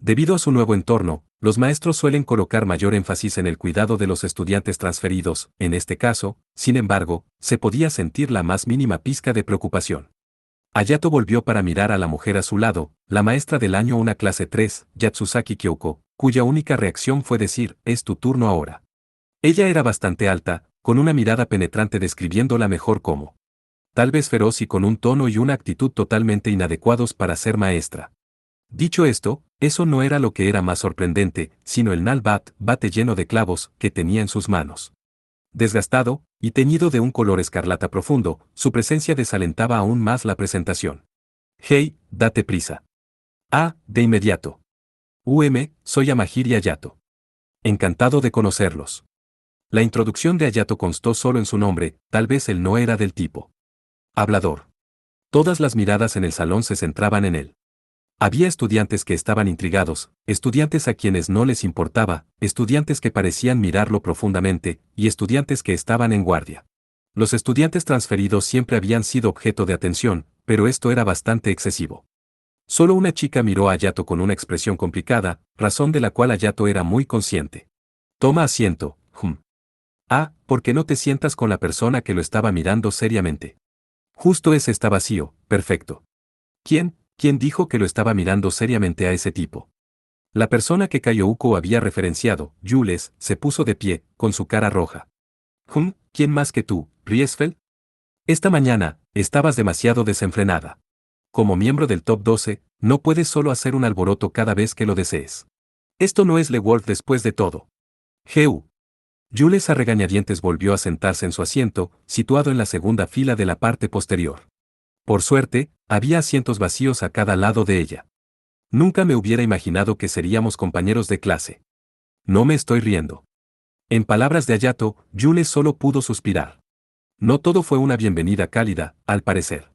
Debido a su nuevo entorno, los maestros suelen colocar mayor énfasis en el cuidado de los estudiantes transferidos. En este caso, sin embargo, se podía sentir la más mínima pizca de preocupación. Hayato volvió para mirar a la mujer a su lado, la maestra del año una clase 3, Yatsusaki Kyoko, cuya única reacción fue decir, es tu turno ahora. Ella era bastante alta, con una mirada penetrante describiéndola mejor como tal vez feroz y con un tono y una actitud totalmente inadecuados para ser maestra. Dicho esto, eso no era lo que era más sorprendente, sino el bate lleno de clavos que tenía en sus manos. Desgastado, y teñido de un color escarlata profundo, su presencia desalentaba aún más la presentación. Hey, date prisa. Ah, de inmediato. Soy Amahiri Hayato. Encantado de conocerlos. La introducción de Hayato constó solo en su nombre, tal vez él no era del tipo hablador. Todas las miradas en el salón se centraban en él. Había estudiantes que estaban intrigados, estudiantes a quienes no les importaba, estudiantes que parecían mirarlo profundamente, y estudiantes que estaban en guardia. Los estudiantes transferidos siempre habían sido objeto de atención, pero esto era bastante excesivo. Solo una chica miró a Hayato con una expresión complicada, razón de la cual Hayato era muy consciente. Toma asiento, Ah, ¿por qué no te sientas con la persona que lo estaba mirando seriamente? Justo ese está vacío, perfecto. ¿Quién dijo que lo estaba mirando seriamente a ese tipo? La persona que Kayouko había referenciado, Jules, se puso de pie, con su cara roja. ¿Quién más que tú, Riesfeld? Esta mañana, estabas demasiado desenfrenada. Como miembro del top 12, no puedes solo hacer un alboroto cada vez que lo desees. Esto no es Le Wolf después de todo. Geu. Jules a regañadientes volvió a sentarse en su asiento, situado en la segunda fila de la parte posterior. Por suerte, había asientos vacíos a cada lado de ella. Nunca me hubiera imaginado que seríamos compañeros de clase. No me estoy riendo. En palabras de Hayato, Jules solo pudo suspirar. No todo fue una bienvenida cálida, al parecer.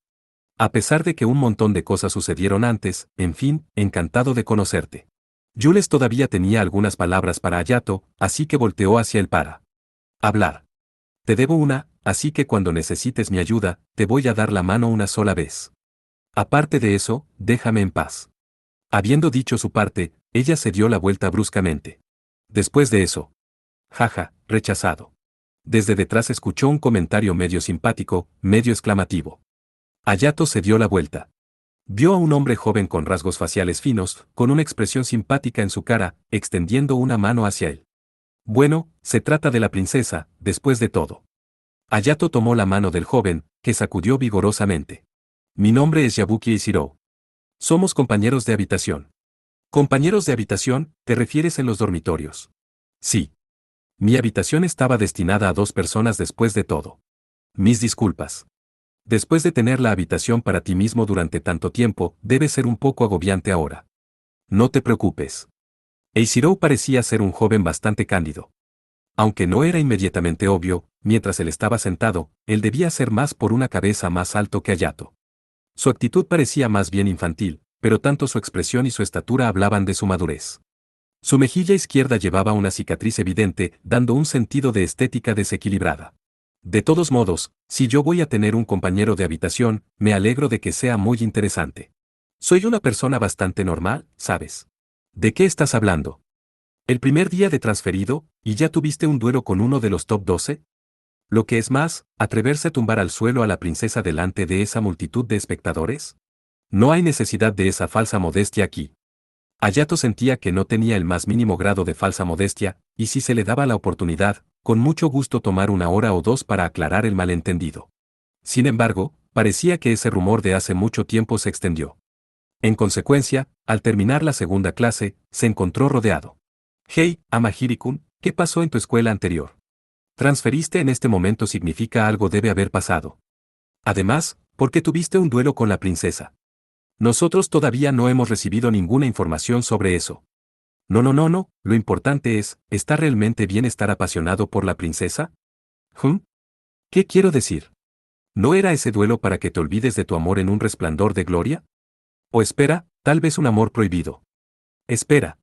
A pesar de que un montón de cosas sucedieron antes, en fin, encantado de conocerte. Jules todavía tenía algunas palabras para Hayato, así que volteó hacia él para hablar. Te debo una, así que cuando necesites mi ayuda, te voy a dar la mano una sola vez. Aparte de eso, déjame en paz. Habiendo dicho su parte, ella se dio la vuelta bruscamente. Después de eso. Jaja, rechazado. Desde detrás escuchó un comentario medio simpático, medio exclamativo. Hayato se dio la vuelta. Vio a un hombre joven con rasgos faciales finos, con una expresión simpática en su cara, extendiendo una mano hacia él. Bueno, se trata de la princesa, después de todo. Hayato tomó la mano del joven, que sacudió vigorosamente. Mi nombre es Yabuki Ishiro. Somos compañeros de habitación. ¿Compañeros de habitación, te refieres en los dormitorios? Sí. Mi habitación estaba destinada a 2 personas después de todo. Mis disculpas. Después de tener la habitación para ti mismo durante tanto tiempo, debe ser un poco agobiante ahora. No te preocupes. Eiichiro parecía ser un joven bastante cándido. Aunque no era inmediatamente obvio, mientras él estaba sentado, él debía ser más por una cabeza más alto que Hayato. Su actitud parecía más bien infantil, pero tanto su expresión y su estatura hablaban de su madurez. Su mejilla izquierda llevaba una cicatriz evidente, dando un sentido de estética desequilibrada. De todos modos, si yo voy a tener un compañero de habitación, me alegro de que sea muy interesante. Soy una persona bastante normal, ¿sabes? ¿De qué estás hablando? ¿El primer día de transferido, y ya tuviste un duelo con uno de los top 12? Lo que es más, atreverse a tumbar al suelo a la princesa delante de esa multitud de espectadores. No hay necesidad de esa falsa modestia aquí. Hayato sentía que no tenía el más mínimo grado de falsa modestia, y si se le daba la oportunidad, con mucho gusto tomar 1 hora o 2 para aclarar el malentendido. Sin embargo, parecía que ese rumor de hace mucho tiempo se extendió. En consecuencia, al terminar la segunda clase, se encontró rodeado. Hey, Amahiri-kun, ¿qué pasó en tu escuela anterior? Transferiste en este momento significa algo debe haber pasado. Además, ¿por qué tuviste un duelo con la princesa? Nosotros todavía no hemos recibido ninguna información sobre eso. No, lo importante es, ¿está realmente bien estar apasionado por la princesa? ¿Qué quiero decir? ¿No era ese duelo para que te olvides de tu amor en un resplandor de gloria? O espera, tal vez un amor prohibido. Espera.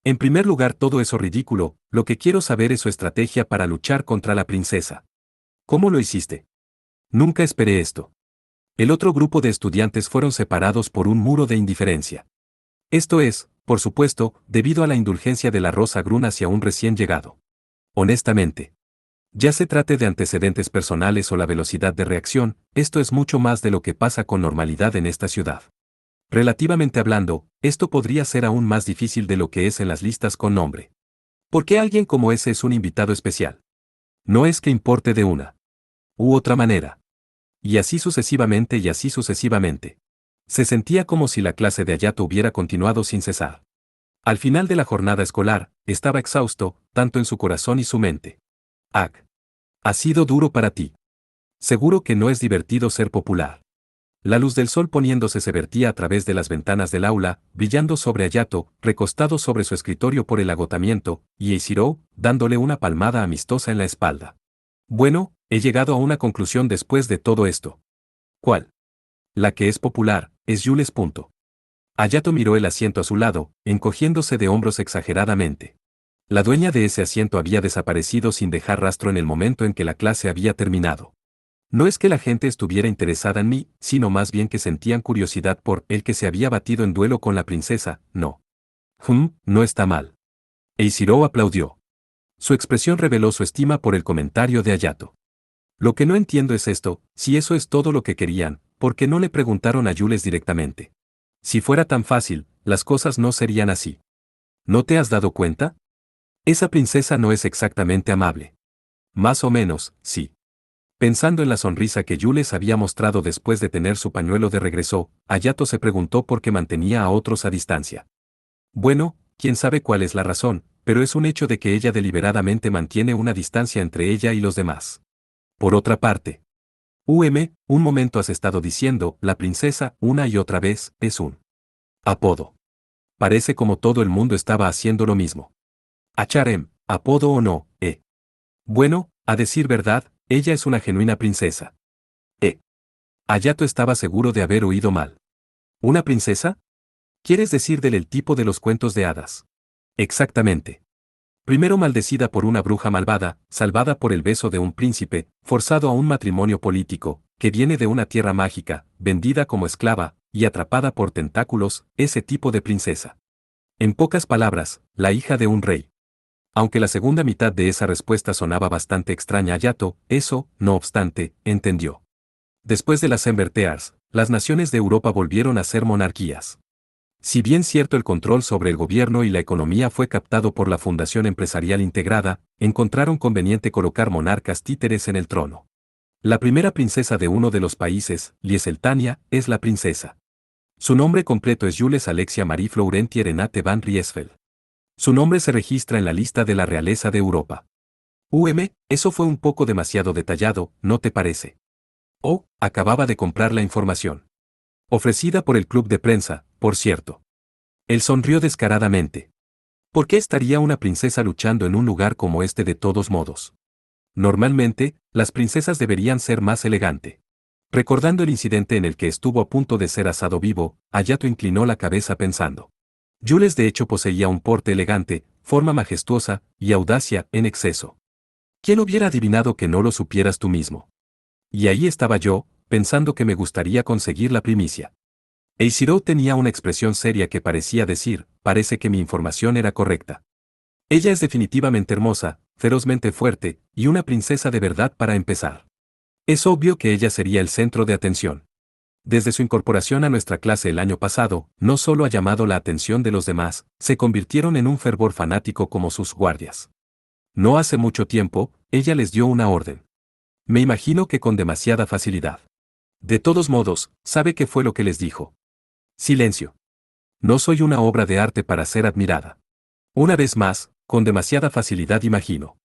En primer lugar, todo eso ridículo, lo que quiero saber es su estrategia para luchar contra la princesa. ¿Cómo lo hiciste? Nunca esperé esto. El otro grupo de estudiantes fueron separados por un muro de indiferencia. Esto es, por supuesto, debido a la indulgencia de la Rosa Grun hacia un recién llegado. Honestamente. Ya se trate de antecedentes personales o la velocidad de reacción, esto es mucho más de lo que pasa con normalidad en esta ciudad. Relativamente hablando, esto podría ser aún más difícil de lo que es en las listas con nombre. ¿Por qué alguien como ese es un invitado especial? No es que importe de una u otra manera. Y así sucesivamente y así sucesivamente. Se sentía como si la clase de Hayato hubiera continuado sin cesar. Al final de la jornada escolar, estaba exhausto, tanto en su corazón y su mente. Ha sido duro para ti. Seguro que no es divertido ser popular. La luz del sol poniéndose se vertía a través de las ventanas del aula, brillando sobre Hayato, recostado sobre su escritorio por el agotamiento, y Eiichiro, dándole una palmada amistosa en la espalda. Bueno, he llegado a una conclusión después de todo esto. ¿Cuál? La que es popular, es Jules. Hayato miró el asiento a su lado, encogiéndose de hombros exageradamente. La dueña de ese asiento había desaparecido sin dejar rastro en el momento en que la clase había terminado. No es que la gente estuviera interesada en mí, sino más bien que sentían curiosidad por el que se había batido en duelo con la princesa, no. No está mal. Eiichiro aplaudió. Su expresión reveló su estima por el comentario de Hayato. Lo que no entiendo es esto, si eso es todo lo que querían, ¿por qué no le preguntaron a Jules directamente? Si fuera tan fácil, las cosas no serían así. ¿No te has dado cuenta? Esa princesa no es exactamente amable. Más o menos, sí. Pensando en la sonrisa que Jules había mostrado después de tener su pañuelo de regreso, Hayato se preguntó por qué mantenía a otros a distancia. Bueno, quién sabe cuál es la razón, pero es un hecho de que ella deliberadamente mantiene una distancia entre ella y los demás. Por otra parte, un momento has estado diciendo, la princesa, una y otra vez, es un apodo. Parece como todo el mundo estaba haciendo lo mismo. Acharem, apodo o no, Bueno, a decir verdad, ella es una genuina princesa. Hayato estaba seguro de haber oído mal. ¿Una princesa? ¿Quieres decir del tipo de los cuentos de hadas? Exactamente. Primero maldecida por una bruja malvada, salvada por el beso de un príncipe, forzado a un matrimonio político, que viene de una tierra mágica, vendida como esclava, y atrapada por tentáculos, ese tipo de princesa. En pocas palabras, la hija de un rey. Aunque la segunda mitad de esa respuesta sonaba bastante extraña a Hayato, eso, no obstante, entendió. Después de las Ember Tears, las naciones de Europa volvieron a ser monarquías. Si bien cierto el control sobre el gobierno y la economía fue captado por la Fundación Empresarial Integrada, encontraron conveniente colocar monarcas títeres en el trono. La primera princesa de uno de los países, Lieseltania, es la princesa. Su nombre completo es Jules Alexia Marie Florentier Renate van Riesfeld. Su nombre se registra en la lista de la realeza de Europa. Eso fue un poco demasiado detallado, ¿no te parece? Oh, acababa de comprar la información. Ofrecida por el club de prensa, por cierto. Él sonrió descaradamente. ¿Por qué estaría una princesa luchando en un lugar como este de todos modos? Normalmente, las princesas deberían ser más elegante. Recordando el incidente en el que estuvo a punto de ser asado vivo, Hayato inclinó la cabeza pensando. Jules de hecho poseía un porte elegante, forma majestuosa y audacia en exceso. ¿Quién hubiera adivinado que no lo supieras tú mismo? Y ahí estaba yo, pensando que me gustaría conseguir la primicia. Eiichiro tenía una expresión seria que parecía decir, parece que mi información era correcta. Ella es definitivamente hermosa, ferozmente fuerte, y una princesa de verdad para empezar. Es obvio que ella sería el centro de atención. Desde su incorporación a nuestra clase el año pasado, no solo ha llamado la atención de los demás, se convirtieron en un fervor fanático como sus guardias. No hace mucho tiempo, ella les dio una orden. Me imagino que con demasiada facilidad. De todos modos, ¿sabe qué fue lo que les dijo? Silencio. No soy una obra de arte para ser admirada. Una vez más, con demasiada facilidad imagino.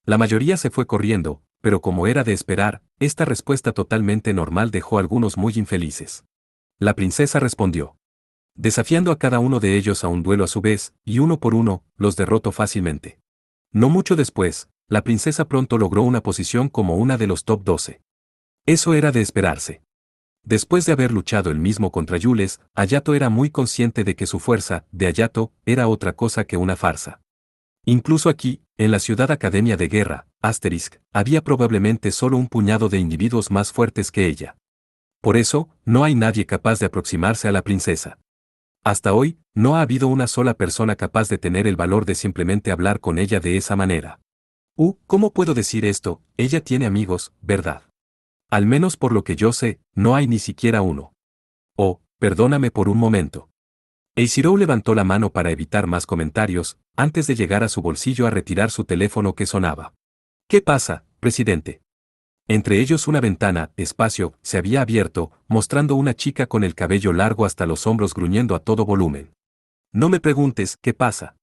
La mayoría se fue corriendo, pero como era de esperar, esta respuesta totalmente normal dejó a algunos muy infelices. La princesa respondió. Desafiando a cada uno de ellos a un duelo a su vez, y uno por uno, los derrotó fácilmente. No mucho después, la princesa pronto logró una posición como una de los top 12. Eso era de esperarse. Después de haber luchado él mismo contra Jules, Hayato era muy consciente de que su fuerza, de Hayato, era otra cosa que una farsa. Incluso aquí, en la ciudad Academia de Guerra, Asterisk, había probablemente solo un puñado de individuos más fuertes que ella. Por eso, no hay nadie capaz de aproximarse a la princesa. Hasta hoy, no ha habido una sola persona capaz de tener el valor de simplemente hablar con ella de esa manera. ¿Cómo puedo decir esto? Ella tiene amigos, ¿verdad? Al menos por lo que yo sé, no hay ni siquiera uno. Oh, perdóname por un momento. Eiichiro levantó la mano para evitar más comentarios, antes de llegar a su bolsillo a retirar su teléfono que sonaba. ¿Qué pasa, presidente? Entre ellos una ventana, espacio, se había abierto, mostrando una chica con el cabello largo hasta los hombros gruñendo a todo volumen. No me preguntes, ¿qué pasa?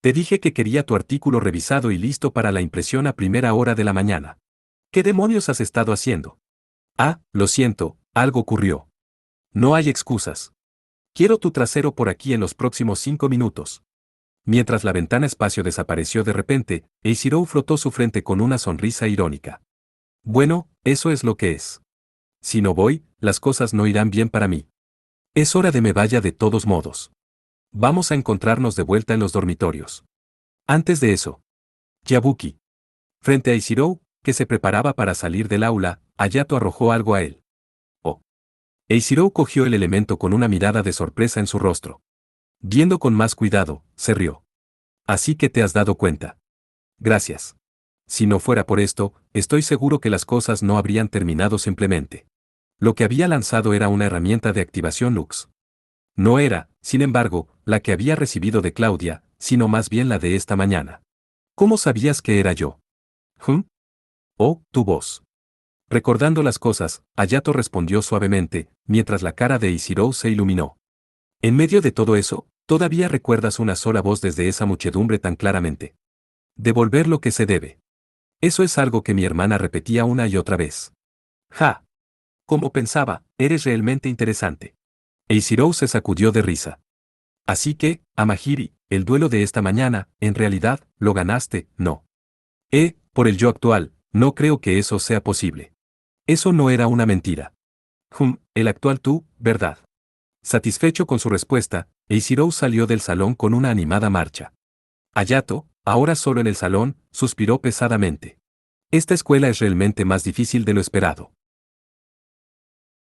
Te dije que quería tu artículo revisado y listo para la impresión a primera hora de la mañana. ¿Qué demonios has estado haciendo? Ah, lo siento, algo ocurrió. No hay excusas. Quiero tu trasero por aquí en los próximos 5 minutos. Mientras la ventana espacio desapareció de repente, Eiichiro frotó su frente con una sonrisa irónica. Bueno, eso es lo que es. Si no voy, las cosas no irán bien para mí. Es hora de me vaya de todos modos. Vamos a encontrarnos de vuelta en los dormitorios. Antes de eso. Yabuki. Frente a Eiichiro, que se preparaba para salir del aula, Hayato arrojó algo a él. Oh. Eiichiro cogió el elemento con una mirada de sorpresa en su rostro. Viendo con más cuidado, se rió. Así que te has dado cuenta. Gracias. Si no fuera por esto, estoy seguro que las cosas no habrían terminado simplemente. Lo que había lanzado era una herramienta de activación Lux. No era, sin embargo, la que había recibido de Claudia, sino más bien la de esta mañana. ¿Cómo sabías que era yo? Oh, tu voz. Recordando las cosas, Hayato respondió suavemente, mientras la cara de Eiichiro se iluminó. En medio de todo eso, todavía recuerdas una sola voz desde esa muchedumbre tan claramente. Devolver lo que se debe. Eso es algo que mi hermana repetía una y otra vez. Ja. Como pensaba, eres realmente interesante. Eiichiro se sacudió de risa. Así que, Amahiri, el duelo de esta mañana, en realidad, lo ganaste, ¿no? Por el yo actual, no creo que eso sea posible. Eso no era una mentira. El actual tú, ¿verdad? Satisfecho con su respuesta, Eiichiro salió del salón con una animada marcha. Hayato, ahora solo en el salón, suspiró pesadamente. Esta escuela es realmente más difícil de lo esperado.